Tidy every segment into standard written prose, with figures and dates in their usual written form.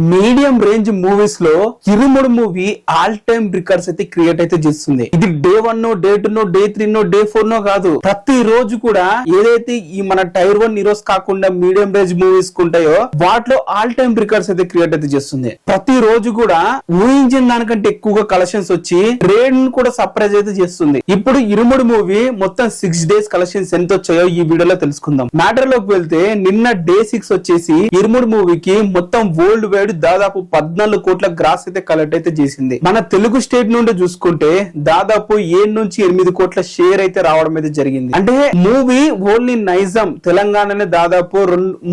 Medium range movies లో ఇరుముడు movie all time records అయితే create అయితే చేస్తుంది. ఇది డే 1 డే 2 డే 3 డే 4 కాదు, ప్రతి రోజు కూడా ఏదైతే ఈ మన టైర్ 1 హీరోస్ కాకుండా మీడియం రేంజ్ మూవీస్ ఉంటాయో వాటిలో ఆల్ టైమ్ రికార్డ్స్ అయితే క్రియేట్ అయితే చేస్తుంది. ప్రతి రోజు కూడా ఊహించిన దానికంటే ఎక్కువగా కలెక్షన్స్ వచ్చి రేట్ కూడా సర్ప్రైజ్ అయితే చేస్తుంది. ఇప్పుడు ఇరుముడు మూవీ మొత్తం 6 డేస్ కలెక్షన్స్ ఎంత వచ్చాయో ఈ వీడియోలో తెలుసుకుందాం. మ్యాటర్ లోకి వెళ్తే నిన్న డే 6 వచ్చేసి ఇరుముడు మూవీకి మొత్తం వరల్డ్ వైడ్ దాదాపు 14 కోట్ల గ్రాస్ అయితే కలెక్ట్ అయితే చేసింది. మన తెలుగు స్టేట్ నుండి చూసుకుంటే దాదాపు 7 నుంచి 8 కోట్ల షేర్ అయితే రావడం అయితే జరిగింది. అంటే మూవీ ఓన్లీ నైజాం తెలంగాణనే దాదాపు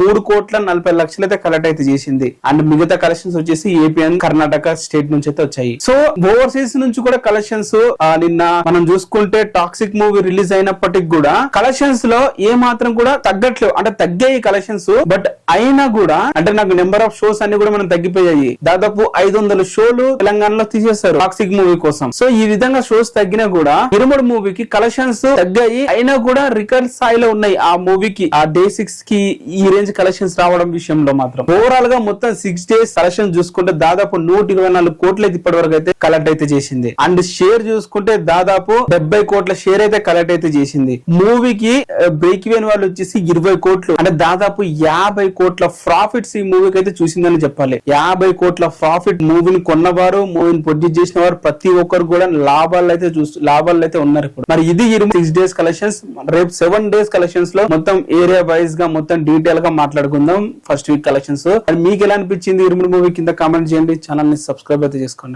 3 కోట్ల 40 లక్షలు అయితే కలెక్ట్ అయితే చేసింది. అండ్ మిగతా కలెక్షన్స్ వచ్చేసి ఏపీ అండ్ కర్ణాటక స్టేట్ నుంచి అయితే వచ్చాయి. సో ఓవర్సీస్ నుంచి కూడా కలెక్షన్స్ నిన్న మనం చూసుకుంటే టాక్సిక్ మూవీ రిలీజ్ అయినప్పటికి కూడా కలెక్షన్స్ లో ఏ మాత్రం కూడా తగ్గట్లేదు. అంటే తగ్గాయి కలెక్షన్స్, బట్ అయినా కూడా అంటే నాకు నెంబర్ ఆఫ్ షోస్ అన్ని కూడా మనం తగ్గిపోయాయి. దాదాపు 500 షోలు తెలంగాణలో తీసేస్తారు టాక్సిక్ మూవీ కోసం. సో ఈ విధంగా షోస్ తగ్గినా కూడా ఇరుముడు మూవీకి కలెక్షన్స్ తగ్గాయి, అయినా కూడా రికార్డ్ స్థాయిలో ఉన్నాయి. ఆ మూవీకి ఆ డే 6 కి ఈ రేంజ్ కలెక్షన్స్ రావడం విషయంలో మాత్రం ఓవరాల్ గా మొత్తం 6 డేస్ కలెక్షన్ చూసుకుంటే దాదాపు 124 కోట్లు అయితే ఇప్పటి వరకు అయితే కలెక్ట్ అయితే చేసింది. అండ్ షేర్ చూసుకుంటే దాదాపు 70 కోట్ల షేర్ అయితే కలెక్ట్ అయితే చేసింది. మూవీకి బ్రేక్ ఈవెన్ వాళ్ళు వచ్చేసి 20 కోట్లు, అంటే దాదాపు 50 కోట్ల ప్రాఫిట్స్ ఈ మూవీకి అయితే చూసిందని చెప్పాలి. 50 కోట్ల ప్రాఫిట్. మూవీని కొన్నవారు, మూవీని ప్రొడ్యూస్ చేసిన వారు ప్రతి ఒక్కరు కూడా లాభాలు అయితే ఉన్నారు ఇప్పుడు. మరి ఇది 6 డేస్ కలెక్షన్స్. రేపు 7 డేస్ కలెక్షన్స్ లో మొత్తం ఏరియా వైజ్ గా మొత్తం డీటెయిల్ గా మాట్లాడుకుందాం. ఫస్ట్ వీక్ కలెక్షన్స్ మీకు ఎలా అనిపించింది ఇరుముడు మూవీ కింద కామెంట్ చేయండి. ఛానల్ ని సబ్స్క్రైబ్ అయితే చేసుకోండి.